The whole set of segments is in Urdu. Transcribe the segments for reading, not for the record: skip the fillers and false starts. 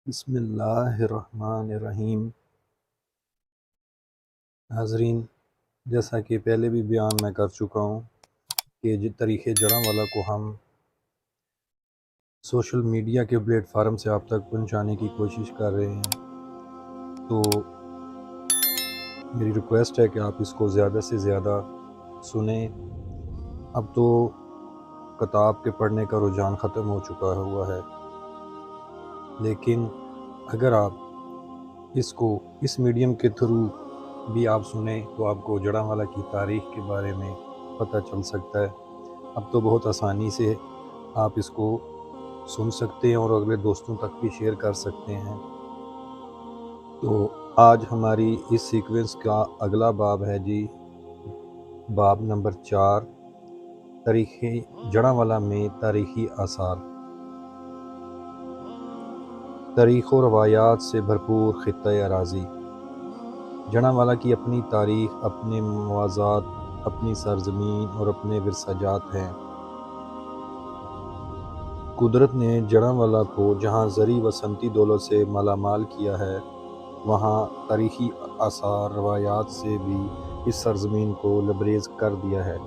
بسم اللہ الرحمن الرحیم۔ ناظرین، جیسا کہ پہلے بھی بیان میں کر چکا ہوں کہ تاریخ جڑاں کو ہم سوشل میڈیا کے پلیٹ فارم سے آپ تک پہنچانے کی کوشش کر رہے ہیں، تو میری ریکویسٹ ہے کہ آپ اس کو زیادہ سے زیادہ سنیں۔ اب تو کتاب کے پڑھنے کا رجحان ختم ہو چکا ہوا ہے، لیکن اگر آپ اس میڈیم کے تھرو بھی آپ سنیں تو آپ کو جڑاں کی تاریخ کے بارے میں پتہ چل سکتا ہے۔ اب تو بہت آسانی سے آپ اس کو سن سکتے ہیں اور اگلے دوستوں تک بھی شیئر کر سکتے ہیں۔ تو آج ہماری اس سیکوینس کا اگلا باب ہے جی، باب نمبر 4، تاریخ جڑاں میں تاریخی آثار۔ تاریخ و روایات سے بھرپور خطہ اراضی۔ جڑاں کی اپنی تاریخ، اپنے موضوعات، اپنی سرزمین اور اپنے ورثہ جات ہیں۔ قدرت نے جڑاں کو جہاں زرعی و صنعتی دولت سے مالا مال کیا ہے، وہاں تاریخی آثار روایات سے بھی اس سرزمین کو لبریز کر دیا ہے۔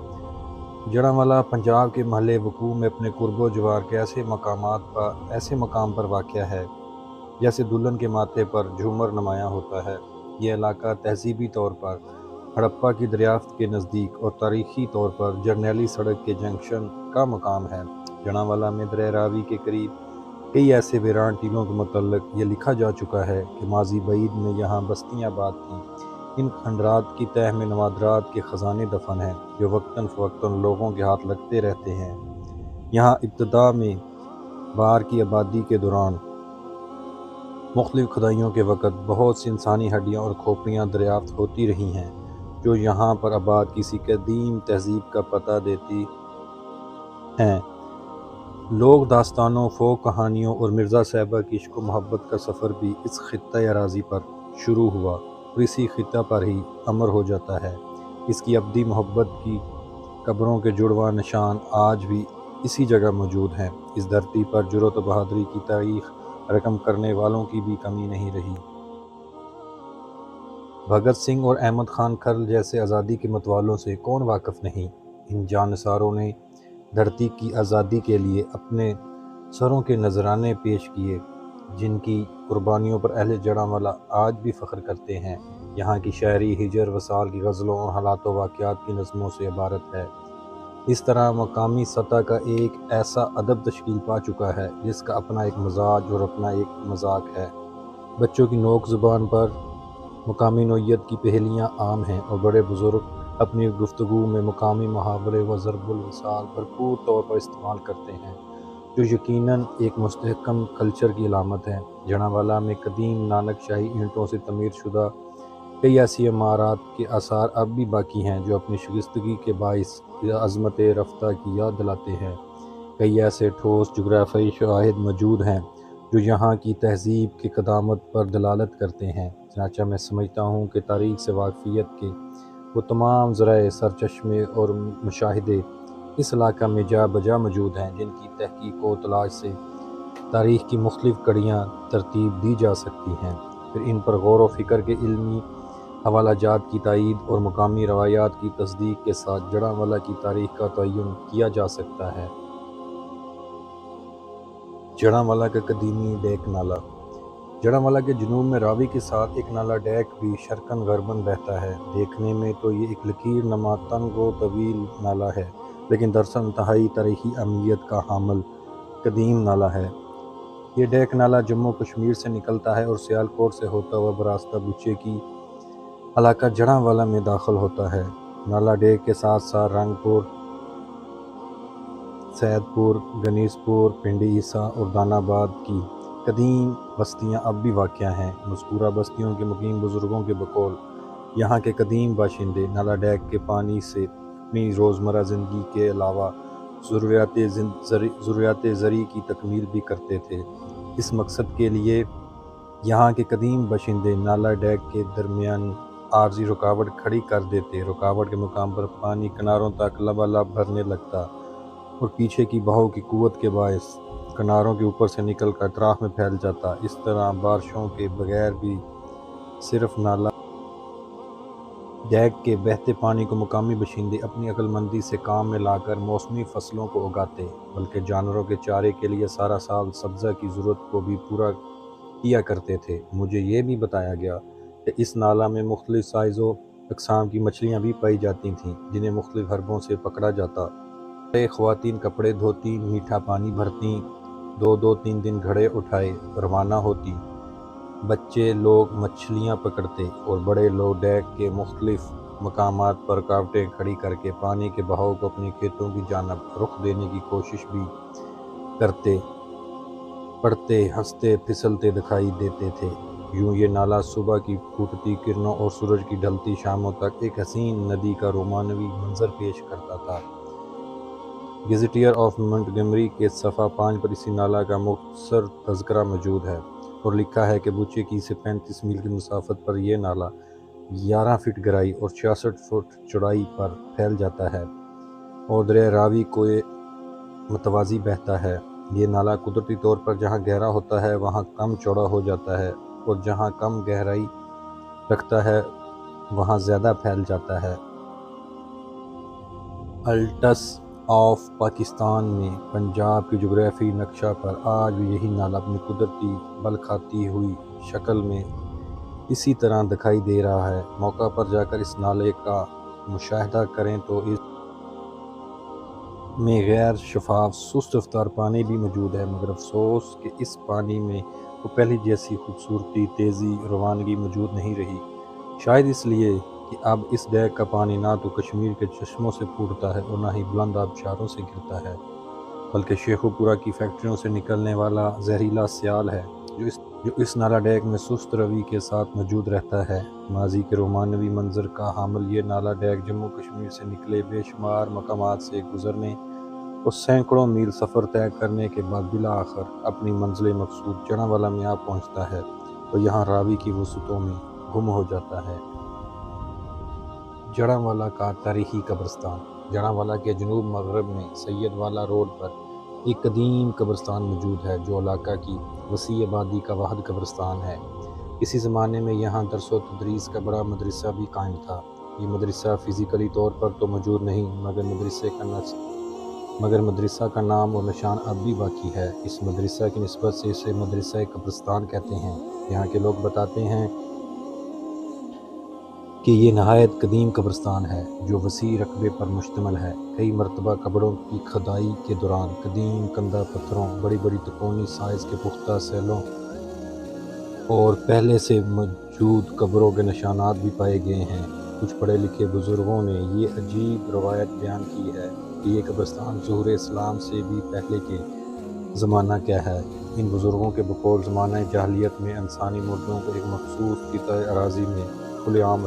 جڑاں پنجاب کے محل وقوع میں اپنے قرب و جوار کے ایسے مقام پر واقع ہے جیسے دلہن کے ماتھے پر جھومر نمایاں ہوتا ہے۔ یہ علاقہ تہذیبی طور پر ہڑپا کی دریافت کے نزدیک اور تاریخی طور پر جرنیلی سڑک کے جنکشن کا مقام ہے۔ جڑاں میں درہ راوی کے قریب کئی ایسے ویران ٹیلوں کے متعلق یہ لکھا جا چکا ہے کہ ماضی بعید میں یہاں بستیاں آباد تھیں۔ ان کھنڈرات کی تہہ میں نوادرات کے خزانے دفن ہیں جو وقتاً فوقتاً لوگوں کے ہاتھ لگتے رہتے ہیں۔ یہاں ابتدا میں بار کی آبادی کے دوران مختلف کھدائیوں کے وقت بہت سی انسانی ہڈیاں اور کھوپڑیاں دریافت ہوتی رہی ہیں جو یہاں پر آباد کسی قدیم تہذیب کا پتہ دیتی ہیں۔ لوک داستانوں، فوک کہانیوں اور مرزا صاحبہ کی عشق و محبت کا سفر بھی اس خطہ اراضی پر شروع ہوا اور اسی خطہ پر ہی امر ہو جاتا ہے۔ اس کی ابدی محبت کی قبروں کے جڑواں نشان آج بھی اسی جگہ موجود ہیں۔ اس دھرتی پر جرأت و بہادری کی تاریخ رقم کرنے والوں کی بھی کمی نہیں رہی۔ بھگت سنگھ اور احمد خان کھرل جیسے آزادی کے متوالوں سے کون واقف نہیں۔ ان جانثاروں نے دھرتی کی آزادی کے لیے اپنے سروں کے نذرانے پیش کیے، جن کی قربانیوں پر اہل جڑاں آج بھی فخر کرتے ہیں۔ یہاں کی شاعری ہجر وصال کی غزلوں اور حالات و واقعات کی نظموں سے عبارت ہے۔ اس طرح مقامی سطح کا ایک ایسا ادب تشکیل پا چکا ہے جس کا اپنا ایک مزاج اور اپنا ایک مذاق ہے۔ بچوں کی نوک زبان پر مقامی نوعیت کی پہیلیاں عام ہیں اور بڑے بزرگ اپنی گفتگو میں مقامی محاورے و ضرب المثال بھرپور طور پر استعمال کرتے ہیں، جو یقیناً ایک مستحکم کلچر کی علامت ہے۔ جڑاں میں قدیم نانک شاہی اینٹوں سے تعمیر شدہ کئی ایسی عمارات کے آثار اب بھی باقی ہیں جو اپنی شائستگی کے باعث عظمت رفتہ کی یاد دلاتے ہیں۔ کئی ایسے ٹھوس جغرافیائی شواہد موجود ہیں جو یہاں کی تہذیب کی قدامت پر دلالت کرتے ہیں۔ چنانچہ میں سمجھتا ہوں کہ تاریخ سے واقفیت کے وہ تمام ذرائع سرچشمے اور مشاہدے اس علاقہ میں جا بجا موجود ہیں جن کی تحقیق و تلاش سے تاریخ کی مختلف کڑیاں ترتیب دی جا سکتی ہیں، پھر ان پر غور و فکر کے علمی حوالہ جات کی تائید اور مقامی روایات کی تصدیق کے ساتھ جڑاں کی تاریخ کا تعین کیا جا سکتا ہے۔ جڑاں کا قدیمی ڈیک نالہ۔ جڑاں کے جنوب میں راوی کے ساتھ ایک نالہ ڈیک بھی شرقاً غرباً بہتا ہے۔ دیکھنے میں تو یہ ایک لکیر نما تنگ و طویل نالہ ہے، لیکن دراصل انتہائی تاریخی اہمیت کا حامل قدیم نالہ ہے۔ یہ ڈیک نالہ جموں کشمیر سے نکلتا ہے اور سیالکوٹ سے ہوتا ہوا براستہ بچے کی علاقہ جڑاں میں داخل ہوتا ہے۔ نالہ ڈیک کے ساتھ ساتھ رنگ پور، سید پور، گنیز پور، پنڈی عیسیٰ اور دان آباد کی قدیم بستیاں اب بھی واقع ہیں۔ مذکورہ بستیوں کے مقیم بزرگوں کے بقول یہاں کے قدیم باشندے نالہ ڈیک کے پانی سے اپنی روزمرہ زندگی کے علاوہ ضروریات زرعی کی تکمیل بھی کرتے تھے۔ اس مقصد کے لیے یہاں کے قدیم باشندے نالہ ڈیک کے درمیان عارضی رکاوٹ کھڑی کر دیتے۔ رکاوٹ کے مقام پر پانی کناروں تک لبالب بھرنے لگتا اور پیچھے کی بہاؤ کی قوت کے باعث کناروں کے اوپر سے نکل کر اطراف میں پھیل جاتا۔ اس طرح بارشوں کے بغیر بھی صرف نالا ڈیک کے بہتے پانی کو مقامی باشندے اپنی عقل مندی سے کام میں لا کر موسمی فصلوں کو اگاتے، بلکہ جانوروں کے چارے کے لیے سارا سال سبزہ کی ضرورت کو بھی پورا کیا کرتے تھے۔ مجھے یہ بھی بتایا گیا کہ اس نالہ میں مختلف سائز و اقسام کی مچھلیاں بھی پائی جاتی تھیں، جنہیں مختلف حربوں سے پکڑا جاتا۔ خواتین کپڑے دھوتی، میٹھا پانی بھرتی، 2-2 دن گھڑے اٹھائے روانہ ہوتی، بچے لوگ مچھلیاں پکڑتے اور بڑے لوگ ڈیک کے مختلف مقامات پر رکاوٹیں کھڑی کر کے پانی کے بہاؤ کو اپنے کھیتوں کی جانب رخ دینے کی کوشش بھی کرتے، پڑھتے، ہنستے، پھسلتے دکھائی دیتے تھے۔ یوں یہ نالہ صبح کی پھوٹتی کرنوں اور سورج کی ڈھلتی شاموں تک ایک حسین ندی کا رومانوی منظر پیش کرتا تھا۔ گیزیٹئر آف منٹگمری کے صفحہ 5 پر اسی نالہ کا مختصر تذکرہ موجود ہے اور لکھا ہے کہ بوچیکی سے 35 میل کی مسافت پر یہ نالہ 11 فٹ گہرائی اور 66 فٹ چوڑائی پر پھیل جاتا ہے اور دریائے راوی کے متوازی بہتا ہے۔ یہ نالہ قدرتی طور پر جہاں گہرا ہوتا ہے وہاں کم چوڑا ہو جاتا ہے اور جہاں کم گہرائی رکھتا ہے وہاں زیادہ پھیل جاتا ہے۔ اٹلس آف پاکستان میں پنجاب کے جغرافیائی نقشہ پر آج بھی یہی نالہ اپنی قدرتی بل کھاتی ہوئی شکل میں اسی طرح دکھائی دے رہا ہے۔ موقع پر جا کر اس نالے کا مشاہدہ کریں تو اس میں غیر شفاف سست رفتار پانی بھی موجود ہے، مگر افسوس کہ اس پانی میں وہ پہلے جیسی خوبصورتی، تیزی، روانگی موجود نہیں رہی۔ شاید اس لیے کہ اب اس ڈیک کا پانی نہ تو کشمیر کے چشموں سے پھوٹتا ہے اور نہ ہی بلند آبشاروں سے گرتا ہے، بلکہ شیخو پورہ کی فیکٹریوں سے نکلنے والا زہریلا سیال ہے جو اس نالہ ڈیک میں سست روی کے ساتھ موجود رہتا ہے۔ ماضی کے رومانوی منظر کا حامل یہ نالہ ڈیک جموں کشمیر سے نکلے بے شمار مقامات سے گزرنے اور سینکڑوں میل سفر طے کرنے کے بعد بالآخر اپنی منزل مقصود جڑاں میں آ پہنچتا ہے اور یہاں راوی کی وسعتوں میں گم ہو جاتا ہے۔ جڑاں کا تاریخی قبرستان۔ جڑاں کے جنوب مغرب میں سید والا روڈ پر ایک قدیم قبرستان موجود ہے جو علاقہ کی وسیع آبادی کا واحد قبرستان ہے۔ کسی زمانے میں یہاں درس و تدریس کا بڑا مدرسہ بھی قائم تھا۔ یہ مدرسہ فزیکلی طور پر تو موجود نہیں مگر مدرسہ کا نام اور نشان اب بھی باقی ہے۔ اس مدرسہ کی نسبت سے اسے مدرسہ قبرستان کہتے ہیں۔ یہاں کے لوگ بتاتے ہیں کہ یہ نہایت قدیم قبرستان ہے جو وسیع رقبے پر مشتمل ہے۔ کئی مرتبہ قبروں کی کھدائی کے دوران قدیم کندہ پتھروں، بڑی بڑی تکونی سائز کے پختہ سیلوں اور پہلے سے موجود قبروں کے نشانات بھی پائے گئے ہیں۔ کچھ پڑھے لکھے بزرگوں نے یہ عجیب روایت بیان کی ہے کہ یہ قبرستان ظہور اسلام سے بھی پہلے کے زمانہ کا ہے۔ ان بزرگوں کے بقول زمانہ جاہلیت میں انسانی مردوں کو ایک مخصوص خطۂ اراضی میں کھلے عام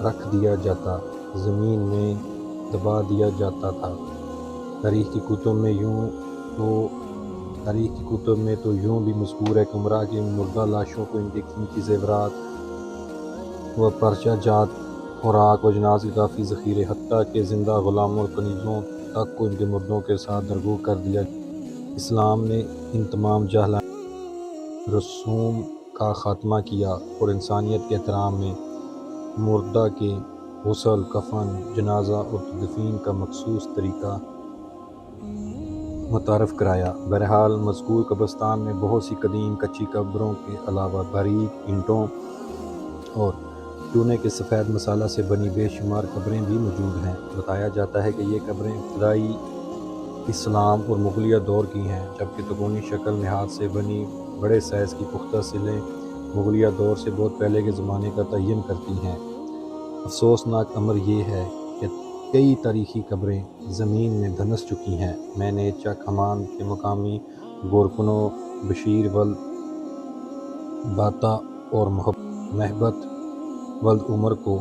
رکھ دیا جاتا، زمین میں دبا دیا جاتا تھا۔ تاریخ کی کتب میں تو یوں بھی مذکور ہے کہ عمرا کی مردہ لاشوں کو ان کے قیمتی زیورات و پرچہ جات، خوراک و اجناس کے کافی ذخیرے، حتیٰ کہ زندہ غلاموں اور کنیزوں تک کو ان کے مردوں کے ساتھ درگور کر دیا۔ اسلام نے ان تمام جاہلانہ رسوم کا خاتمہ کیا اور انسانیت کے احترام میں مردہ کے غسل، کفن، جنازہ اور تدفین کا مخصوص طریقہ متعارف کرایا۔ بہرحال مذکور قبرستان میں بہت سی قدیم کچی قبروں کے علاوہ باریک اینٹوں اور چونے کے سفید مسالہ سے بنی بے شمار قبریں بھی موجود ہیں۔ بتایا جاتا ہے کہ یہ قبریں ابتدائی اسلام اور مغلیہ دور کی ہیں، جبکہ تکونی شکل میں ہاتھ سے بنی بڑے سائز کی پختہ سلیں مغلیہ دور سے بہت پہلے کے زمانے کا تعین کرتی ہیں۔ افسوسناک امر یہ ہے کہ کئی تاریخی قبریں زمین میں دھنس چکی ہیں۔ میں نے چک حمام کے مقامی گورکنوں بشیر ولد باتا اور محبت ولد عمر کو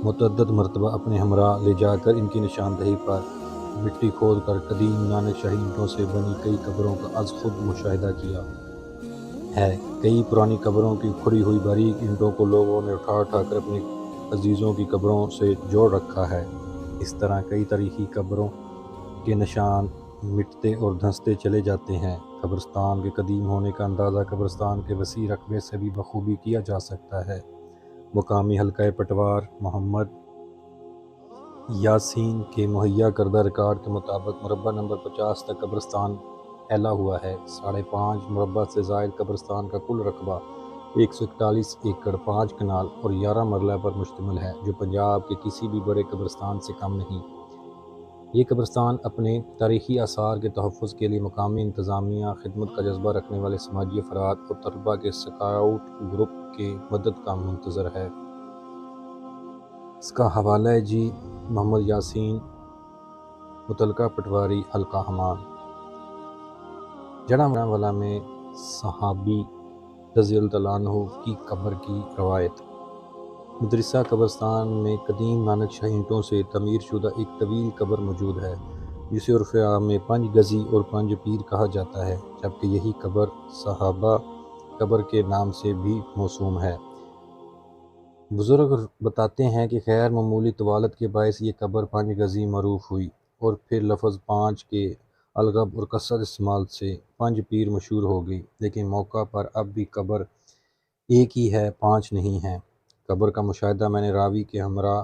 متعدد مرتبہ اپنے ہمراہ لے جا کر ان کی نشاندہی پر مٹی کھود کر قدیم نانک شاہی اینٹوں سے بنی کئی قبروں کا از خود مشاہدہ کیا ہے۔ کئی پرانی قبروں کی کھڑی ہوئی باریک اینٹوں کو لوگوں نے اٹھا کر اپنے عزیزوں کی قبروں سے جوڑ رکھا ہے۔ اس طرح کئی تاریخی قبروں کے نشان مٹتے اور دھنستے چلے جاتے ہیں۔ قبرستان کے قدیم ہونے کا اندازہ قبرستان کے وسیع رقبے سے بھی بخوبی کیا جا سکتا ہے۔ مقامی حلقہ پٹوار محمد یاسین کے مہیا کردہ ریکارڈ کے مطابق مربع نمبر 50 تک قبرستان پھیلا ہوا ہے۔ 5.5 مربع سے زائد قبرستان کا کل رقبہ 141 ایکڑ 5 کنال اور 11 مرلہ پر مشتمل ہے، جو پنجاب کے کسی بھی بڑے قبرستان سے کم نہیں۔ یہ قبرستان اپنے تاریخی آثار کے تحفظ کے لیے مقامی انتظامیہ، خدمت کا جذبہ رکھنے والے سماجی افراد اور طلباء کے اسکاؤٹ گروپ کی مدد کا منتظر ہے۔ اس کا حوالہ ہے جی محمد یاسین، متعلقہ پٹواری، حلقہ حماد، جڑانوالہ میں صحابی رضی اللہ عنہ کی قبر کی روایت۔ مدرسہ قبرستان میں قدیم نانک شاہی اینٹوں سے تعمیر شدہ ایک طویل قبر موجود ہے، جسے عرف عام میں 5 غزی اور 5 پیر کہا جاتا ہے، جبکہ یہی قبر صحابہ قبر کے نام سے بھی موسوم ہے۔ بزرگ بتاتے ہیں کہ غیر معمولی طوالت کے باعث یہ قبر 5 غزی معروف ہوئی، اور پھر لفظ 5 کے الغب اور کثرت استعمال سے 5 پیر مشہور ہو گئی، لیکن موقع پر اب بھی قبر ایک ہی ہے، 5 نہیں ہیں۔ قبر کا مشاہدہ میں نے راوی کے ہمراہ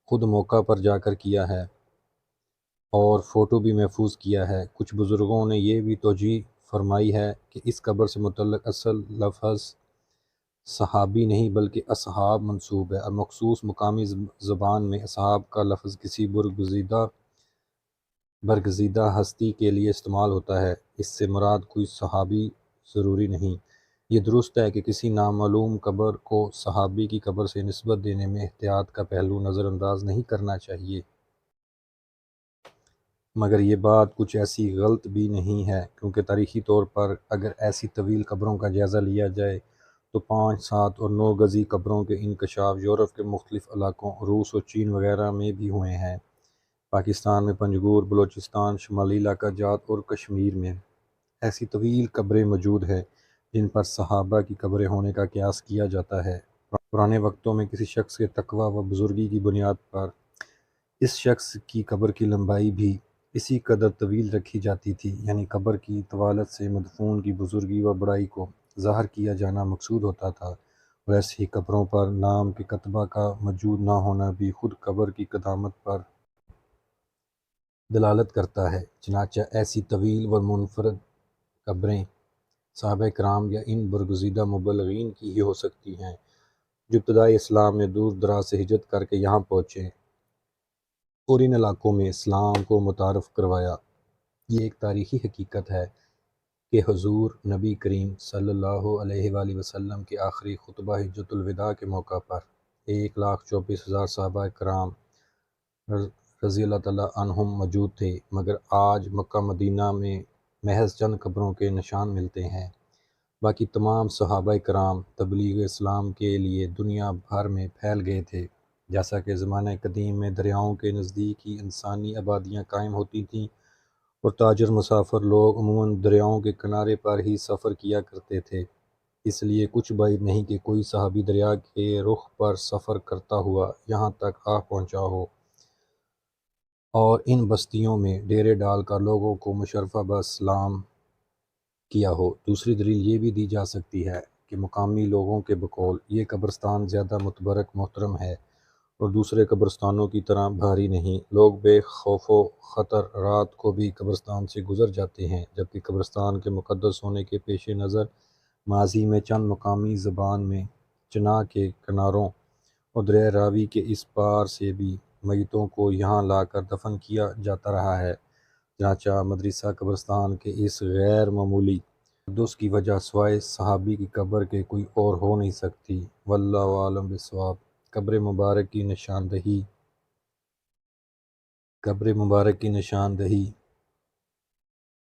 خود موقع پر جا کر کیا ہے اور فوٹو بھی محفوظ کیا ہے۔ کچھ بزرگوں نے یہ بھی توجیہ فرمائی ہے کہ اس قبر سے متعلق اصل لفظ صحابی نہیں بلکہ اصحاب منسوب ہے، اور مخصوص مقامی زبان میں اصحاب کا لفظ کسی برگزیدہ ہستی کے لیے استعمال ہوتا ہے۔ اس سے مراد کوئی صحابی ضروری نہیں۔ یہ درست ہے کہ کسی نامعلوم قبر کو صحابی کی قبر سے نسبت دینے میں احتیاط کا پہلو نظر انداز نہیں کرنا چاہیے، مگر یہ بات کچھ ایسی غلط بھی نہیں ہے، کیونکہ تاریخی طور پر اگر ایسی طویل قبروں کا جائزہ لیا جائے تو 5، 7 اور 9 غزی قبروں کے انکشاف یورپ کے مختلف علاقوں، روس اور چین وغیرہ میں بھی ہوئے ہیں۔ پاکستان میں پنجگور، بلوچستان، شمالی علاقہ جات اور کشمیر میں ایسی طویل قبریں موجود ہیں جن پر صحابہ کی قبریں ہونے کا قیاس کیا جاتا ہے۔ پرانے وقتوں میں کسی شخص کے تقویٰ و بزرگی کی بنیاد پر اس شخص کی قبر کی لمبائی بھی اسی قدر طویل رکھی جاتی تھی، یعنی قبر کی طوالت سے مدفون کی بزرگی و بڑائی کو ظاہر کیا جانا مقصود ہوتا تھا، اور ایسی ہی قبروں پر نام کے کتبہ کا موجود نہ ہونا بھی خود قبر کی قدامت پر دلالت کرتا ہے۔ چنانچہ ایسی طویل و منفرد قبریں صحابہ کرام یا ان برگزیدہ مبلغین کی ہی ہو سکتی ہیں جو ابتدائی اسلام میں دور دراز سے ہجرت کر کے یہاں پہنچے اور ان علاقوں میں اسلام کو متعارف کروایا۔ یہ ایک تاریخی حقیقت ہے کہ حضور نبی کریم صلی اللہ علیہ وآلہ وسلم کے آخری خطبہ حجۃ الوداع کے موقع پر 1,24,000 صحابہ کرام رضی اللہ تعالیٰ عنہم موجود تھے، مگر آج مکہ مدینہ میں محض چند قبروں کے نشان ملتے ہیں۔ باقی تمام صحابہ کرام تبلیغ اسلام کے لیے دنیا بھر میں پھیل گئے تھے۔ جیسا کہ زمانہ قدیم میں دریاؤں کے نزدیک ہی انسانی آبادیاں قائم ہوتی تھیں اور تاجر مسافر لوگ عموماً دریاؤں کے کنارے پر ہی سفر کیا کرتے تھے، اس لیے کچھ بعید نہیں کہ کوئی صحابی دریا کے رخ پر سفر کرتا ہوا یہاں تک آ پہنچا ہو اور ان بستیوں میں ڈیرے ڈال کر لوگوں کو مشرفہ باسلام کیا ہو۔ دوسری دلیل یہ بھی دی جا سکتی ہے کہ مقامی لوگوں کے بقول یہ قبرستان زیادہ متبرک محترم ہے اور دوسرے قبرستانوں کی طرح بھاری نہیں۔ لوگ بے خوف و خطر رات کو بھی قبرستان سے گزر جاتے ہیں، جبکہ قبرستان کے مقدس ہونے کے پیش نظر ماضی میں چند مقامی زبان میں چناء کے کناروں اور دریائے راوی کے اس پار سے بھی میتوں کو یہاں لا کر دفن کیا جاتا رہا ہے۔ چنانچہ مدرسہ قبرستان کے اس غیر معمولی تقدس کی وجہ سوائے صحابی کی قبر کے کوئی اور ہو نہیں سکتی۔ واللہ اعلم بالصواب۔ قبر مبارک کی نشاندہی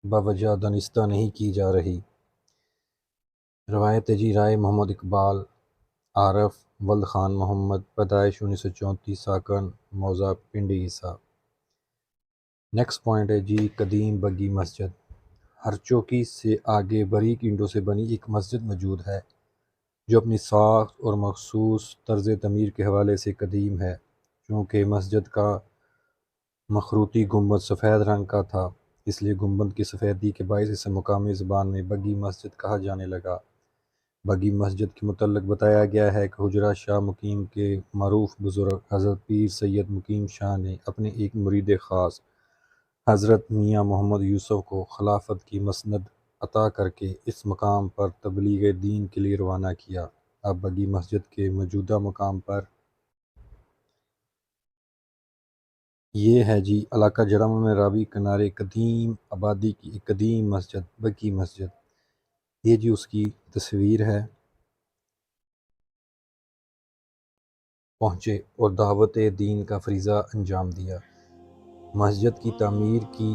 باوجہ دانستہ نہیں کی جا رہی۔ روایت جی رائے محمد اقبال عارف ولد خان محمد، پیدائش 1934، ساکن موضع پنڈی عیسیٰ۔ نیکسٹ پوائنٹ ہے جی قدیم بگی مسجد۔ ہر چوکی سے آگے باریک اینٹوں سے بنی ایک مسجد موجود ہے جو اپنی ساخت اور مخصوص طرز تعمیر کے حوالے سے قدیم ہے۔ چونکہ مسجد کا مخروطی گنبد سفید رنگ کا تھا، اس لیے گنبد کی سفیدی کے باعث اسے مقامی زبان میں بگی مسجد کہا جانے لگا۔ بگی مسجد کے متعلق بتایا گیا ہے کہ حجرہ شاہ مقیم کے معروف بزرگ حضرت پیر سید مقیم شاہ نے اپنے ایک مرید خاص حضرت میاں محمد یوسف کو خلافت کی مسند عطا کر کے اس مقام پر تبلیغ دین کے لیے روانہ کیا۔ اب بگی مسجد کے موجودہ مقام پر یہ ہے جی علاقہ جڑمہ میں راوی کنارے قدیم آبادی کی ایک قدیم مسجد بگی مسجد۔ یہ جی اس کی تصویر ہے۔ پہنچے اور دعوت دین کا فریضہ انجام دیا، مسجد کی تعمیر کی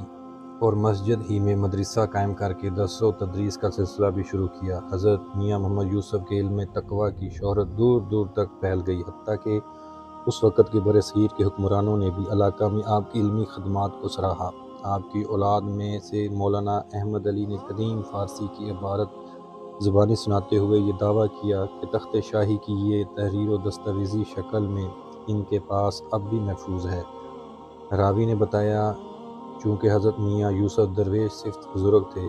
اور مسجد ہی میں مدرسہ قائم کر کے درس و تدریس کا سلسلہ بھی شروع کیا۔ حضرت میاں محمد یوسف کے علم تقویٰ کی شہرت دور دور تک پھیل گئی، حتیٰ کہ اس وقت کے برصغیر کے حکمرانوں نے بھی علاقہ میں آپ کی علمی خدمات کو سراہا۔ آپ کی اولاد میں سے مولانا احمد علی نے قدیم فارسی کی عبارت زبانی سناتے ہوئے یہ دعویٰ کیا کہ تخت شاہی کی یہ تحریر و دستاویزی شکل میں ان کے پاس اب بھی محفوظ ہے۔ راوی نے بتایا چونکہ حضرت میاں یوسف درویش صفت بزرگ تھے،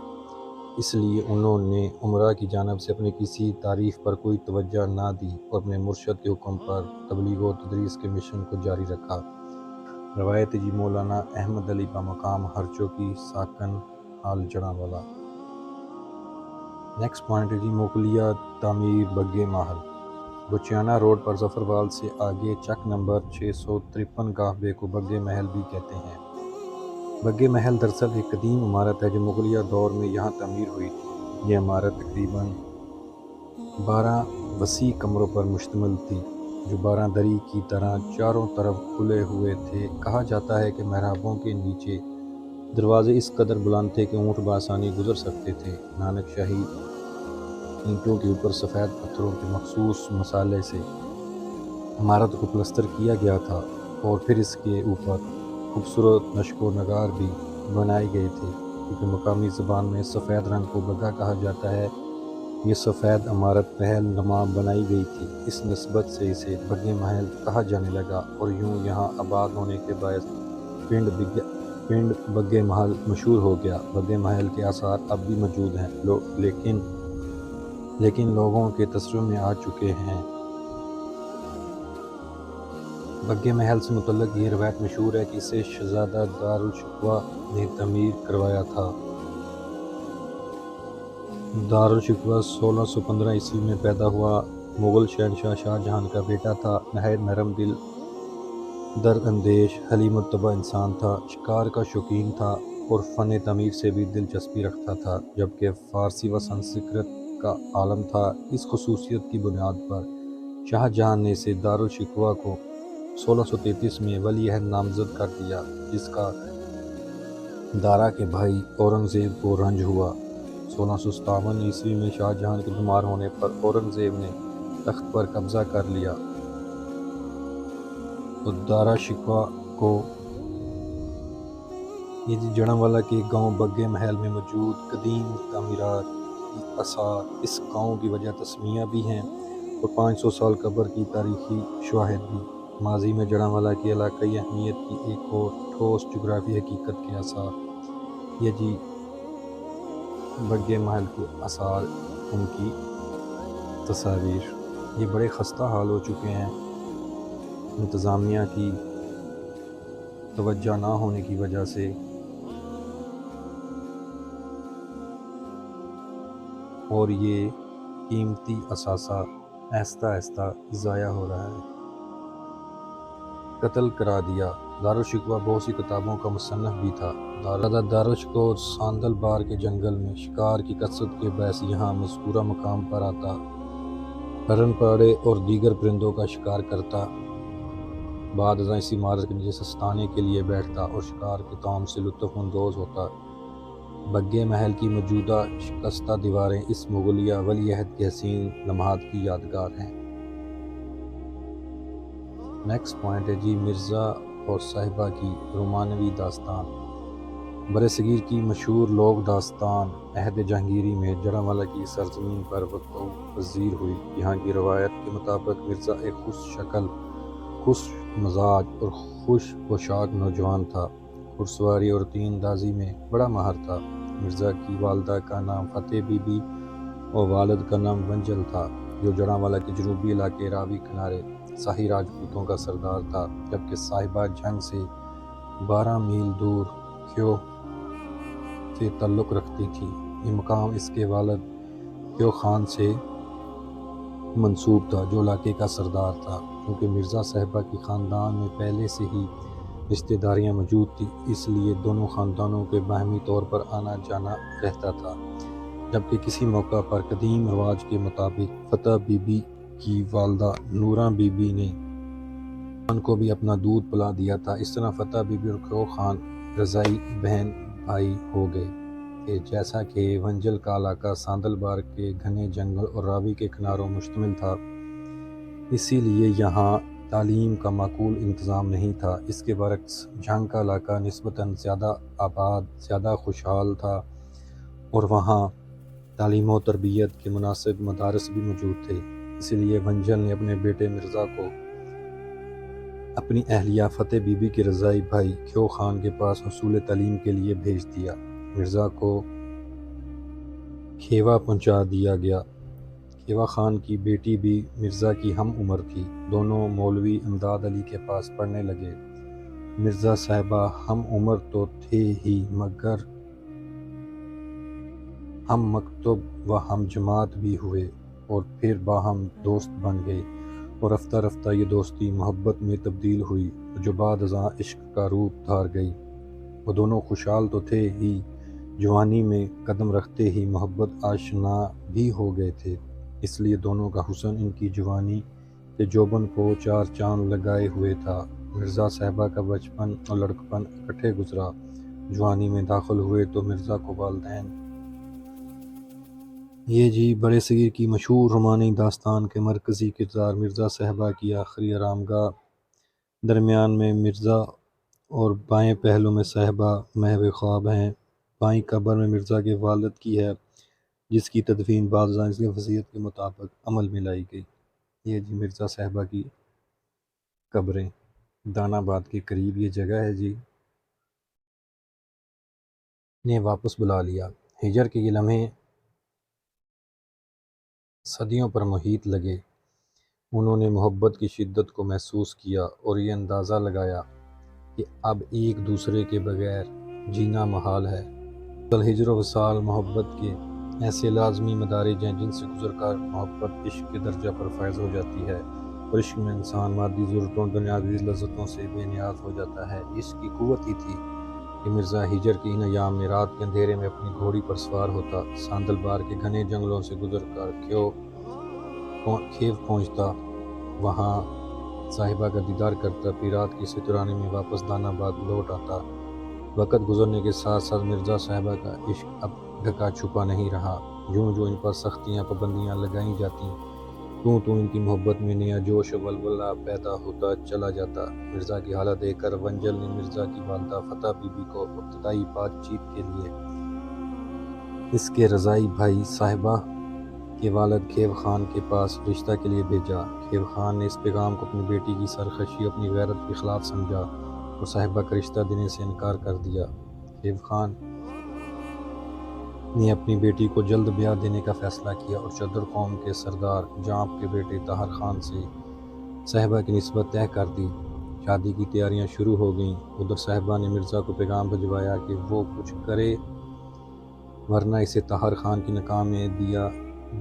اس لیے انہوں نے امراء کی جانب سے اپنی کسی تعریف پر کوئی توجہ نہ دی اور اپنے مرشد کے حکم پر تبلیغ و تدریس کے مشن کو جاری رکھا۔ روایت جی مولانا احمد علی بمقام ہرچو کی ساکن حال جڑاں والا۔ نیکسٹ پوائنٹ ہے جی مغلیہ تعمیر بگے محل۔ بچیانہ روڈ پر ظفروال سے آگے چک نمبر 653 قافلے کو بگے محل بھی کہتے ہیں۔ بگے محل دراصل ایک قدیم عمارت ہے جو مغلیہ دور میں یہاں تعمیر ہوئی تھی۔ یہ عمارت تقریباً 12 وسیع کمروں پر مشتمل تھی جو 12 دری کی طرح چاروں طرف کھلے ہوئے تھے۔ کہا جاتا ہے کہ محرابوں کے نیچے دروازے اس قدر بلند تھے کہ اونٹ بآسانی گزر سکتے تھے۔ نانک شاہی اینٹوں کے اوپر سفید پتھروں کے مخصوص مسالے سے عمارت کو پلستر کیا گیا تھا اور پھر اس کے اوپر خوبصورت نقش و نگار بھی بنائے گئے تھے۔ کیونکہ مقامی زبان میں سفید رنگ کو بگا کہا جاتا ہے، یہ سفید عمارت پہل نما بنائی گئی تھی، اس نسبت سے اسے بگے محل کہا جانے لگا اور یوں یہاں آباد ہونے کے باعث پنڈ بگے محل مشہور ہو گیا۔ بگے محل کے آثار اب بھی موجود ہیں لیکن لوگوں کے تصرف میں آ چکے ہیں۔ بگے محل سے متعلق یہ روایت مشہور ہے کہ اسے شہزادہ دارالشکوہ نے تعمیر کروایا تھا۔ دارالشکوہ 1615 عیسوی میں پیدا ہوا مغل شہنشاہ شاہ جہاں کا بیٹا تھا۔ نہایت نرم دل، درد اندیش، حلیم الطبع انسان تھا، شکار کا شوقین تھا اور فن تعمیر سے بھی دلچسپی رکھتا تھا، جبکہ فارسی و سنسکرت کا عالم تھا۔ اس خصوصیت کی بنیاد پر شاہ جہاں نے اسے دارالشکوہ کو 1633 میں ولی عہد نامزد کر دیا، جس کا دارا کے بھائی اورنگزیب کو رنج ہوا۔ 1657 عیسوی میں شاہ جہاں کے بیمار ہونے پر اورنگزیب نے تخت پر قبضہ کر لیا تو دارا شکوہ کو یہ جڑاں والا کے گاؤں بگے محل میں موجود قدیم تعمیرات کی آثار اس گاؤں کی وجہ تسمیہ بھی ہیں اور 500 سال قبل کی تاریخی شواہد بھی۔ ماضی میں جڑاں والا کی علاقائی اہمیت کی ایک اور ٹھوس جغرافی حقیقت کے آثار۔ یہ جی بگے محل کے آثار، ان کی تصاویر۔ یہ بڑے خستہ حال ہو چکے ہیں انتظامیہ کی توجہ نہ ہونے کی وجہ سے، اور یہ قیمتی اثاثہ آہستہ آہستہ ضائع ہو رہا ہے۔ قتل کرا دیا۔ دارالشکوہ بہت سی کتابوں کا مصنف بھی تھا۔ دارالشکوہ اور ساندل بار کے جنگل میں شکار کی کثرت کے باعث یہاں مذکورہ مقام پر آتا، ہرن پاڑے اور دیگر پرندوں کا شکار کرتا، بعد ازاں اسی عمارت کے نیچے سستانے کے لیے بیٹھتا اور شکار کے طعام سے لطف اندوز ہوتا۔ بگے محل کی موجودہ شکستہ دیواریں اس مغلیہ ولی عہد کے حسین لمحات کی یادگار ہیں۔ نیکسٹ پوائنٹ ہے جی مرزا اور صاحبہ کی رومانوی داستان۔ برصغیر کی مشہور لوک داستان عہد جہانگیری میں جڑاں والا کی سرزمین پر وقوع پذیر ہوئی۔ یہاں کی روایت کے مطابق مرزا ایک خوش شکل، خوش مزاج اور خوش پوشاک نوجوان تھا گھڑسواری اور تیر اندازی میں بڑا ماہر تھا۔ مرزا کی والدہ کا نام فتح بی بی اور والد کا نام ونجل تھا، جو جڑانوالا کے جنوبی علاقے راوی کنارے شاہی راجپوتوں کا سردار تھا، جبکہ صاحبہ جنگ سے 12 میل دور کھیو سے تعلق رکھتی تھی۔ یہ مقام اس کے والد کھیو خان سے منسوب تھا، جو علاقے کا سردار تھا۔ چونکہ مرزا صاحبہ کی خاندان میں پہلے سے ہی رشتہ داریاں موجود تھیں، اس لیے دونوں خاندانوں کے باہمی طور پر آنا جانا رہتا تھا، جبکہ کسی موقع پر قدیم رواج کے مطابق فتح بی بی کی والدہ نوراں بی بی نے خان کو بھی اپنا دودھ پلا دیا تھا۔ اس طرح فتح بی بی اور کھیو خان رضاعی بہن بھائی ہو گئے تھے۔ جیسا کہ ونجل کا علاقہ ساندل بار کے گھنے جنگل اور راوی کے کناروں مشتمل تھا، اسی لیے یہاں تعلیم کا معقول انتظام نہیں تھا۔ اس کے برعکس جھنگ کا علاقہ نسبتاً زیادہ آباد، زیادہ خوشحال تھا اور وہاں تعلیم و تربیت کے مناسب مدارس بھی موجود تھے۔ اسی لیے ونجل نے اپنے بیٹے مرزا کو اپنی اہلیہ فتح بی بی کے رضاعی بھائی کھیو خان کے پاس حصول تعلیم کے لیے بھیج دیا۔ مرزا کو کھیوا پہنچا دیا گیا۔ کھیوا خان کی بیٹی بھی مرزا کی ہم عمر تھی۔ دونوں مولوی امداد علی کے پاس پڑھنے لگے۔ مرزا صاحبہ ہم عمر تو تھے ہی، مگر ہم مکتب و ہم جماعت بھی ہوئے اور پھر باہم دوست بن گئے، اور رفتہ رفتہ یہ دوستی محبت میں تبدیل ہوئی، جو بعد ازاں عشق کا روپ دھار گئی۔ وہ دونوں خوشحال تو تھے ہی، جوانی میں قدم رکھتے ہی محبت آشنا بھی ہو گئے تھے۔ اس لیے دونوں کا حسن ان کی جوانی کے جوبن کو چار چاند لگائے ہوئے تھا۔ مرزا صاحبہ کا بچپن اور لڑکپن اکٹھے گزرا۔ جوانی میں داخل ہوئے تو مرزا کو والدین یہ جی بڑے صغیر کی مشہور رومانی داستان کے مرکزی کردار مرزا صاحبہ کی آخری آرامگاہ، درمیان میں مرزا اور بائیں پہلو میں صاحبہ محو خواب ہیں۔ بائیں قبر میں مرزا کے والد کی ہے، جس کی تدفین بعد ازاں اس کی وصیت کے مطابق عمل میں لائی گئی۔ یہ جی مرزا صاحبہ کی قبریں، دانا آباد کے قریب یہ جگہ ہے جی۔ نے واپس بلا لیا۔ ہجر کے یہ لمحے صدیوں پر محیط لگے۔ انہوں نے محبت کی شدت کو محسوس کیا اور یہ اندازہ لگایا کہ اب ایک دوسرے کے بغیر جینا محال ہے۔ الہجر و وصال محبت کے ایسے لازمی مدارج ہیں جن سے گزر کر محبت عشق کے درجہ پر فائز ہو جاتی ہے، اور عشق میں انسان مادی ضرورتوں دنیاوی لذتوں سے بے نیاز ہو جاتا ہے۔ عشق کی قوت ہی تھی کہ مرزا ہجر کے ان ایام میں رات کے اندھیرے میں اپنی گھوڑی پر سوار ہوتا، ساندل بار کے گھنے جنگلوں سے گزر کر کھیو پہنچتا، وہاں صاحبہ کا دیدار کرتا، پھر رات کی سترانے میں واپس دانا آباد لوٹ آتا۔ وقت گزرنے کے ساتھ ساتھ مرزا صاحبہ کا عشق اب ڈھکا چھپا نہیں رہا۔ جوں جوں ان پر سختیاں پابندیاں لگائیں جاتیں، تو ان کی محبت میں نیا جوش و ولولہ پیدا ہوتا چلا جاتا۔ مرزا کی حالت دیکھ کر ونجل نے مرزا کی والدہ فتح بی بی کو ابتدائی بات چیت کے لیے اس کے رضاعی بھائی صاحبہ کے والد کھیو خان کے پاس رشتہ کے لیے بھیجا۔ کھیو خان نے اس پیغام کو اپنی بیٹی کی سرکشی اور اپنی غیرت کے خلاف سمجھا اور صاحبہ کا رشتہ دینے سے انکار کر دیا۔ کھیو خان نے اپنی بیٹی کو جلد بیاہ دینے کا فیصلہ کیا اور چودر قوم کے سردار جانپ کے بیٹے طاہر خان سے صاحبہ کی نسبت طے کر دی۔ شادی کی تیاریاں شروع ہو گئیں۔ ادھر صاحبہ نے مرزا کو پیغام بھجوایا کہ وہ کچھ کرے ورنہ اسے طاہر خان کی نکاح میں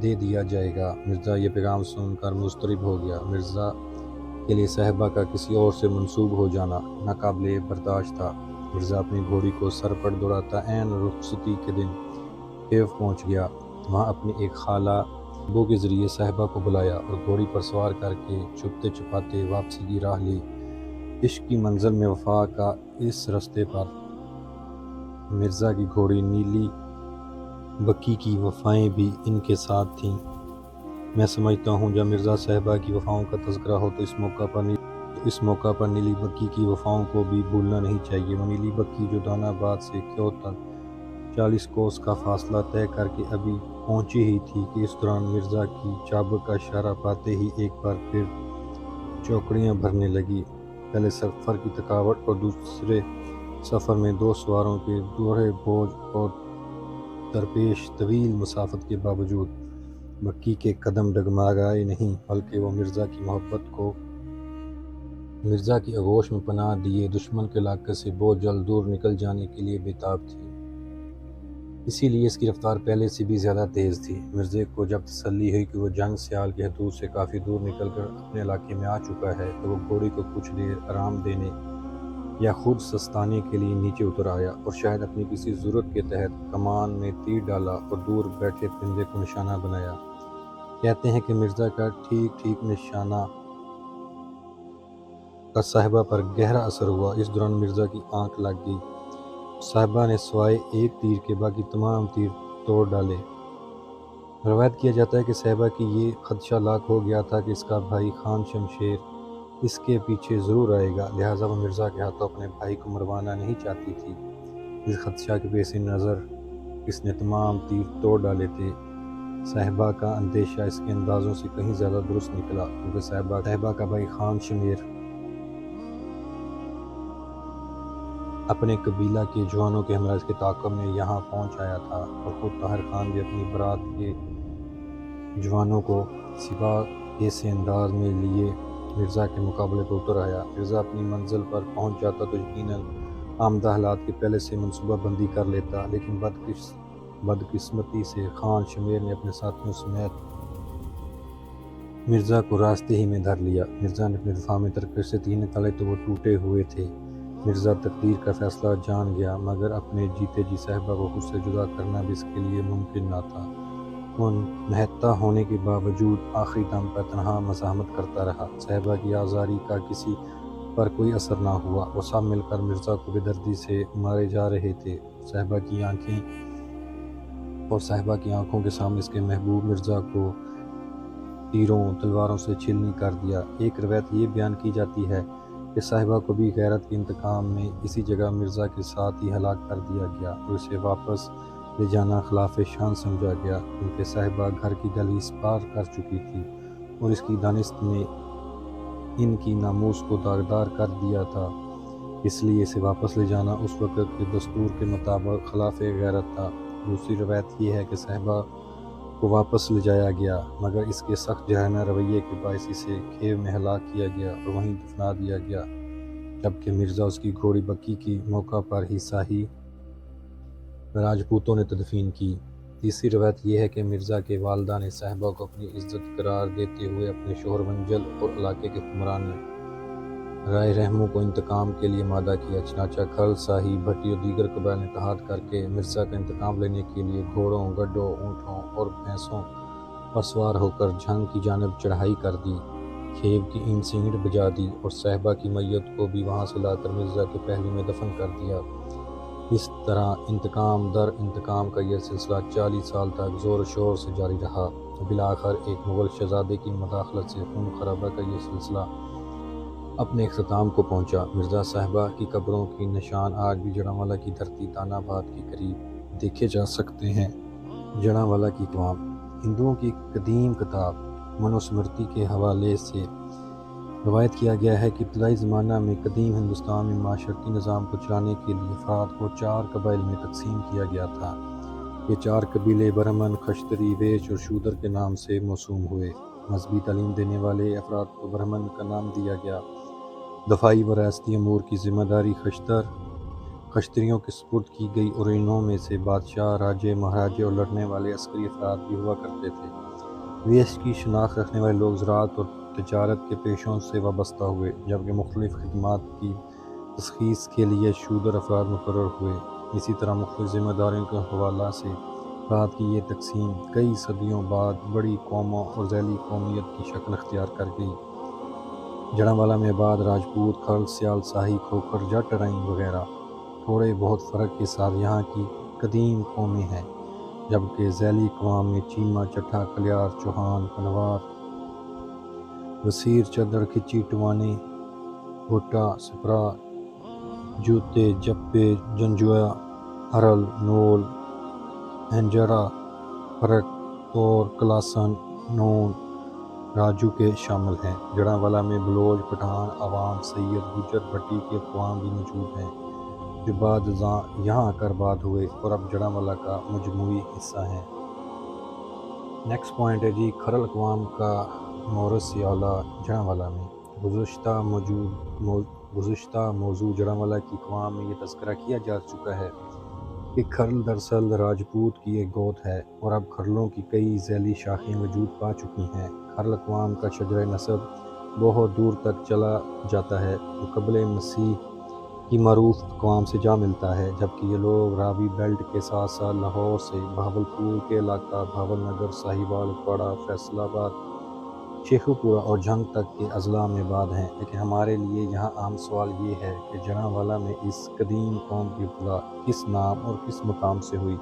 دے دیا جائے گا۔ مرزا یہ پیغام سن کر مضطرب ہو گیا۔ مرزا کے لیے صاحبہ کا کسی اور سے منسوب ہو جانا ناقابل برداشت تھا۔ مرزا اپنی گھوڑی کو سر پر دوڑاتا عین رخصتی کے دن کھیو پہنچ گیا۔ وہاں اپنی ایک خالہ ابو کے ذریعے صاحبہ کو بلایا اور گھوڑی پر سوار کر کے چھپتے چھپاتے واپسی کی راہ لی۔ عشق کی منزل میں وفا کا اس رستے پر مرزا کی گھوڑی نیلی بکی کی وفائیں بھی ان کے ساتھ تھیں۔ میں سمجھتا ہوں جب مرزا صاحبہ کی وفاؤں کا تذکرہ ہو تو اس موقع پر نیلی بکی کی وفاؤں کو بھی بھولنا نہیں چاہیے۔ وہ نیلی بکی جو دانا آباد سے کھیو تک 40 کوس کا فاصلہ طے کر کے ابھی پہنچی ہی تھی کہ اس دوران مرزا کی چابک کا اشارہ پاتے ہی ایک بار پھر چوکڑیاں بھرنے لگی۔ پہلے سفر کی تھکاوٹ اور دوسرے سفر میں دو سواروں کے دوہرے بوجھ اور درپیش طویل مسافت کے باوجود مکی کے قدم ڈگمگائے نہیں، بلکہ وہ مرزا کی آغوش میں پناہ دیے دشمن کے علاقے سے بہت جلد دور نکل جانے کے لیے بےتاب تھی۔ اسی لیے اس کی رفتار پہلے سے بھی زیادہ تیز تھی۔ مرزا کو جب تسلی ہوئی کہ وہ جنگ سیال کی حدود سے کافی دور نکل کر اپنے علاقے میں آ چکا ہے، تو وہ گھوڑی کو کچھ دیر آرام دینے یا خود سستانے کے لیے نیچے اتر آیا اور شاید اپنی کسی ضرورت کے تحت کمان میں تیر ڈالا اور دور بیٹھے پرندے کو نشانہ بنایا۔ کہتے ہیں کہ مرزا کا ٹھیک نشانہ کا صاحبہ پر گہرا اثر ہوا۔ اس دوران مرزا کی آنکھ لگ گئی۔ صاحبہ نے سوائے ایک تیر کے باقی تمام تیر توڑ ڈالے۔ روایت کیا جاتا ہے کہ صاحبہ کی یہ خدشہ لاحق ہو گیا تھا کہ اس کا بھائی خان شمشیر اس کے پیچھے ضرور آئے گا، لہٰذا وہ مرزا کے ہاتھوں اپنے بھائی کو مروانا نہیں چاہتی تھی۔ اس خدشہ کے پیش نظر اس نے تمام تیر توڑ ڈالے تھے۔ صاحبہ کا اندیشہ اس کے اندازوں سے کہیں زیادہ درست نکلا، کیونکہ صاحبہ کا بھائی خان شمیر اپنے قبیلہ کے جوانوں کے ہمراہ اس کے تعاقب میں یہاں پہنچ آیا تھا، اور خود طاہر خان بھی اپنی برات کے جوانوں کو سپاہ ایسے انداز میں لیے مرزا کے مقابلے پر اتر آیا۔ مرزا اپنی منزل پر پہنچ جاتا تو یقیناً آمدہ حالات کی پہلے سے منصوبہ بندی کر لیتا، لیکن بدقسمتی سے خان شمیر نے اپنے ساتھیوں سمیت مرزا کو راستے ہی میں دھر لیا۔ مرزا نے اپنے دفاع میں ترکش سے تیر نکالے تو وہ ٹوٹے ہوئے تھے۔ مرزا تقدیر کا فیصلہ جان گیا، مگر اپنے جیتے جی صاحبہ کو خود سے جدا کرنا بھی اس کے لیے ممکن نہ تھا۔ وہ نہتا ہونے کے باوجود آخری دم پر تنہا مزاحمت کرتا رہا۔ صاحبہ کی آزاری کا کسی پر کوئی اثر نہ ہوا۔ وہ سب مل کر مرزا کو بے دردی سے مارے جا رہے تھے، اور صاحبہ کی آنکھوں کے سامنے اس کے محبوب مرزا کو تیروں تلواروں سے چھلنی کر دیا۔ ایک روایت یہ بیان کی جاتی ہے کہ صاحبہ کو بھی غیرت کے انتقام میں اسی جگہ مرزا کے ساتھ ہی ہلاک کر دیا گیا اور اسے واپس لے جانا خلاف شان سمجھا گیا، کیونکہ صاحبہ گھر کی دہلیز پار کر چکی تھی اور اس کی دانست نے ان کی ناموس کو داغدار کر دیا تھا، اس لیے اسے واپس لے جانا اس وقت کے دستور کے مطابق خلاف غیرت تھا۔ دوسری روایت یہ ہے کہ صاحبہ کو واپس لے جایا گیا، مگر اس کے سخت جارحانہ رویے کے باعث اسے کھیو میں ہلاک کیا گیا اور وہیں دفنا دیا گیا، جبکہ مرزا اس کی گھوڑی بکی کی موقع پر ہی شاہی راجپوتوں نے تدفین کی۔ تیسری روایت یہ ہے کہ مرزا کے والدہ نے صاحبہ کو اپنی عزت قرار دیتے ہوئے اپنے شوہر منجل اور علاقے کے حکمران رائے رحموں کو انتقام کے لیے مادہ کیا، چنانچہ کھل، شاہی، بھٹی اور دیگر قبائل نے اتحاد کر کے مرزا کا انتقام لینے کے لیے گھوڑوں، گڈھوں، اونٹوں اور بھینسوں پر سوار ہو کر جنگ کی جانب چڑھائی کر دی، کھیو کی اینٹ سے اینٹ بجا دی اور صاحبہ کی میت کو بھی وہاں سے لا کر مرزا کے پہلو میں دفن کر دیا۔ اس طرح انتقام در انتقام کا یہ سلسلہ 40 سال تک زور و شور سے جاری رہا۔ بالآخر ایک مغل شہزادے کی مداخلت سے خون خرابہ کا یہ سلسلہ اپنے اختتام کو پہنچا۔ مرزا صاحبہ کی قبروں کے نشان آج بھی جڑانوالہ کی دھرتی دان آباد کے قریب دیکھے جا سکتے ہیں۔ جڑانوالہ کی اقوام ہندوؤں کی قدیم کتاب منوسمرتی کے حوالے سے روایت کیا گیا ہے کہ ابتدائی زمانہ میں قدیم ہندوستان میں معاشرتی نظام کو چلانے کے لیے افراد کو 4 قبائل میں تقسیم کیا گیا تھا۔ یہ 4 قبیلے برہمن، کشتری، ویش اور شودر کے نام سے موسوم ہوئے۔ مذہبی تعلیم دینے والے افراد کو برہمن کا نام دیا گیا۔ دفاعی و ریاستی امور کی ذمہ داری کشتریوں کے سپرد کی گئی اور انہوں میں سے بادشاہ، راجے، مہاراجے اور لڑنے والے عسکری افراد بھی ہوا کرتے تھے۔ ویش کی شناخت رکھنے والے لوگ زراعت اور تجارت کے پیشوں سے وابستہ ہوئے، جبکہ مختلف خدمات کی تشخیص کے لیے شودر افراد مقرر ہوئے۔ اسی طرح مختلف ذمہ داریوں کے حوالہ سے افراد کی یہ تقسیم کئی صدیوں بعد بڑی قوموں اور ذیلی قومیت کی شکل اختیار کر گئی۔ جڑانوالہ میں آباد راجپوت، کھل، سیال، شاہی، کھوکھر، جٹ، رائیں وغیرہ تھوڑے بہت فرق کے ساتھ یہاں کی قدیم قومیں ہیں، جبکہ ذیلی اقوام میں چیما، چٹھا، کلیار، چوہان، پنوار، وسیر، چدر، کھچی، ٹوانے، بھوٹا، سپرا، جوتے، جپے، جنجویا، ہرل، نول، ہنجرا، پرک، تور، کلاسن، نون، راجو کے شامل ہیں۔ جڑانوالہ میں بلوچ، پٹھان، عوام، سید، گجر، بھٹی کے اقوام بھی موجود ہیں۔ جو بعد ازاں یہاں آ کر آباد ہوئے اور اب جڑاں کا مجموعی حصہ ہیں۔ نیکسٹ پوائنٹ ہے جی کھرل اقوام کا مورث اعلیٰ جڑاں میں۔ گزشتہ موضوع جڑاں کی اقوام میں یہ تذکرہ کیا جا چکا ہے کہ کھرل دراصل راجپوت کی ایک گوت ہے اور اب کھرلوں کی کئی ذیلی شاخیں وجود پا چکی ہیں۔ کھرل اقوام کا شجرہ نسب بہت دور تک چلا جاتا ہے جو قبل مسیح کی معروف اقوام سے جا ملتا ہے، جبکہ یہ لوگ راوی بیلٹ کے ساتھ ساتھ لاہور سے بہاولپور کے علاقہ، بھاول نگر، ساہیوال، اٹواڑہ، فیصل آباد، شیخو پورہ اور جھنگ تک کے اضلاع میں آباد ہیں۔ لیکن ہمارے لیے یہاں اہم سوال یہ ہے کہ جڑاں میں اس قدیم قوم کی ابتدا کس نام اور کس مقام سے ہوئی؟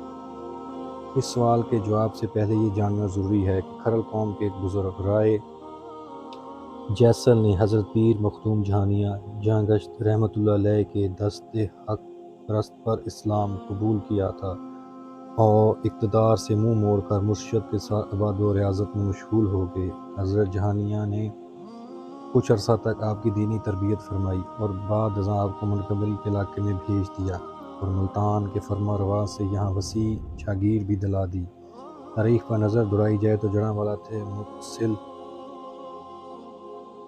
اس سوال کے جواب سے پہلے یہ جاننا ضروری ہے کہ کھرل قوم کے ایک بزرگ رائے جیسل نے حضرت پیر مخدوم جہانیہ جاں گشت رحمۃ اللہ علیہ کے دست حق پرست پر اسلام قبول کیا تھا اور اقتدار سے منہ موڑ کر مرشد کے ساتھ عبادت و ریاضت میں مشغول ہو گئے۔ حضرت جہانیہ نے کچھ عرصہ تک آپ کی دینی تربیت فرمائی اور بعد ازاں آپ کو منتقبری کے علاقے میں بھیج دیا اور ملتان کے فرما روا سے یہاں وسیع جاگیر بھی دلا دی۔ تاریخ پر نظر دوڑائی جائے تو جڑاں تھے متصل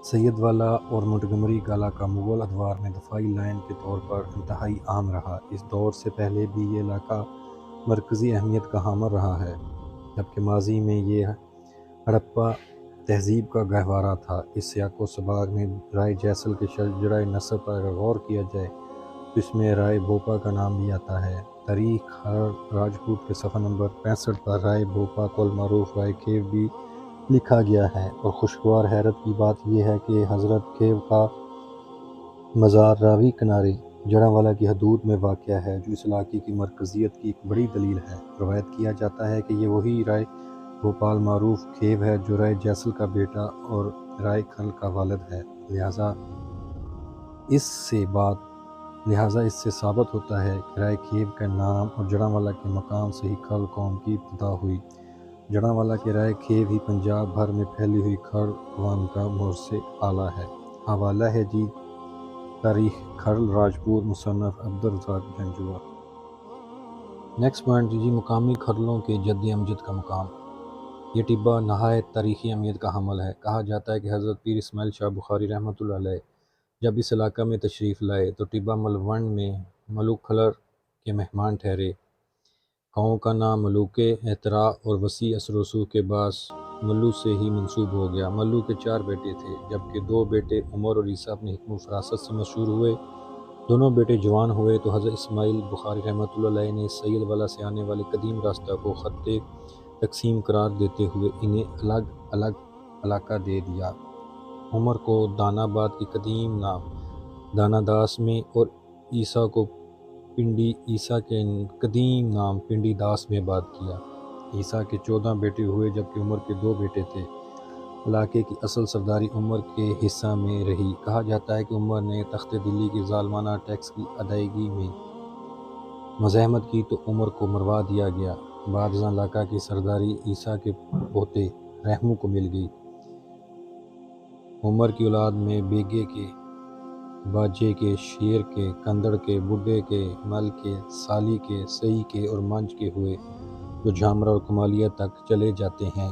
سید والا اور منتگمری کا علاقہ مغل ادوار میں دفاعی لائن کے طور پر انتہائی اہم رہا۔ اس دور سے پہلے بھی یہ علاقہ مرکزی اہمیت کا حامل رہا ہے، جبکہ ماضی میں یہ ہڑپا تہذیب کا گہوارہ تھا۔ اس سیاق و سباق میں رائے جیسل کے شجرہ نسب پر اگر غور کیا جائے تو اس میں رائے بھوپا کا نام بھی آتا ہے۔ تاریخ کھرل راجپوت کے صفحہ نمبر 65 پر رائے بھوپا کو المعروف رائے کھیو بھی لکھا گیا ہے، اور خوشگوار حیرت کی بات یہ ہے کہ حضرت کھیو کا مزار راوی کنارے جڑاں کی حدود میں واقع ہے، جو اس علاقے کی مرکزیت کی ایک بڑی دلیل ہے۔ روایت کیا جاتا ہے کہ یہ وہی رائے بھوپا معروف کھیو ہے جو رائے جیسل کا بیٹا اور رائے کھرل کا والد ہے۔ لہٰذا اس سے ثابت ہوتا ہے کہ رائے کھیو کا نام اور جڑاں کے مقام سے ہی کھرل قوم کی ابتدا ہوئی۔ جڑاں کے رائے کھیو ہی پنجاب بھر میں پھیلی ہوئی کھرل اقوام کا مورث اعلیٰ ہے۔ حوالہ ہے جی تاریخ کھرل راجپوت مصنف عبدالرزاق جنجوعہ۔ نیکسٹ پوائنٹ جی مقامی کھرلوں کے جد امجد کا مقام۔ یہ ٹبہ نہایت تاریخی اہمیت کا حامل ہے۔ کہا جاتا ہے کہ حضرت پیر اسماعیل شاہ بخاری رحمۃ اللہ علیہ جب اس علاقہ میں تشریف لائے تو ٹبہ ملوند میں ملوک کھرل کے مہمان ٹھہرے۔ گاؤں کا نام ملوکِ احتراء اور وسیع اثر و رسوخ کے باعث ملو سے ہی منسوب ہو گیا۔ ملو کے 4 بیٹے تھے، جبکہ 2 بیٹے عمر اور عیسیٰ اپنی حکم و فراست سے مشہور ہوئے۔ دونوں بیٹے جوان ہوئے تو حضرت اسماعیل بخاری رحمۃ اللہ علیہ نے سید والا سے آنے والے قدیم راستہ کو خط تقسیم قرار دیتے ہوئے انہیں الگ الگ علاقہ دے دیا۔ عمر کو دانا آباد کے قدیم نام دانا داس میں اور عیسیٰ کو عیسیٰ کے قدیم نام پنڈی داس میں آباد کیا۔ عیسیٰ کے 14 بیٹے ہوئے، جبکہ عمر کے 2 بیٹے تھے۔ علاقے کی اصل سرداری عمر کے حصہ میں رہی۔ کہا جاتا ہے کہ عمر نے تخت دلی کے ظالمانہ ٹیکس کی ادائیگی میں مزاحمت کی تو عمر کو مروا دیا گیا۔ بعد ازاں علاقہ کی سرداری عیسیٰ کے پوتے رحمو کو مل گئی۔ عمر کی اولاد میں بیگے کے، باجے کے، شیر کے، کندڑ کے، بڈھے کے، مل کے، سالی کے، سئی کے اور منج کے ہوئے، جو جھامرا اور کمالیہ تک چلے جاتے ہیں۔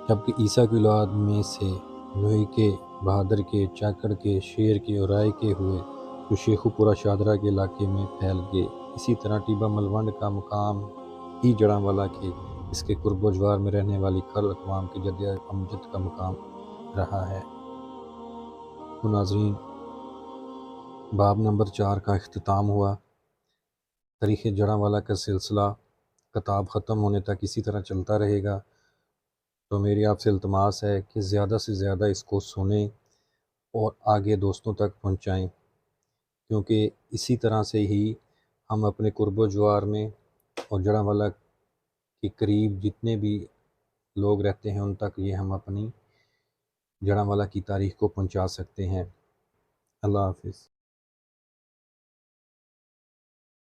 جبکہ عیسیٰ کی اولاد میں سے نوئی کے، بہادر کے، چاکر کے، شیر کے اور رائے کے ہوئے، جو شیخو پورہ شاہدرہ کے علاقے میں پھیل گئے۔ اسی طرح ٹبہ ملوند کا مقام ہی جڑاں کے اس کے قرب و جوار میں رہنے والی کھرل اقوام کے جد امجد کا مقام رہا ہے۔ تو ناظرین، باب نمبر 4 کا اختتام ہوا۔ تاریخ جڑاں کا سلسلہ کتاب ختم ہونے تک اسی طرح چلتا رہے گا۔ تو میری آپ سے التماس ہے کہ زیادہ سے زیادہ اس کو سنیں اور آگے دوستوں تک پہنچائیں، کیونکہ اسی طرح سے ہی ہم اپنے قرب و جوار میں اور جڑاں کے قریب جتنے بھی لوگ رہتے ہیں ان تک یہ ہم اپنی جڑاں کی تاریخ کو پہنچا سکتے ہیں۔ اللہ حافظ۔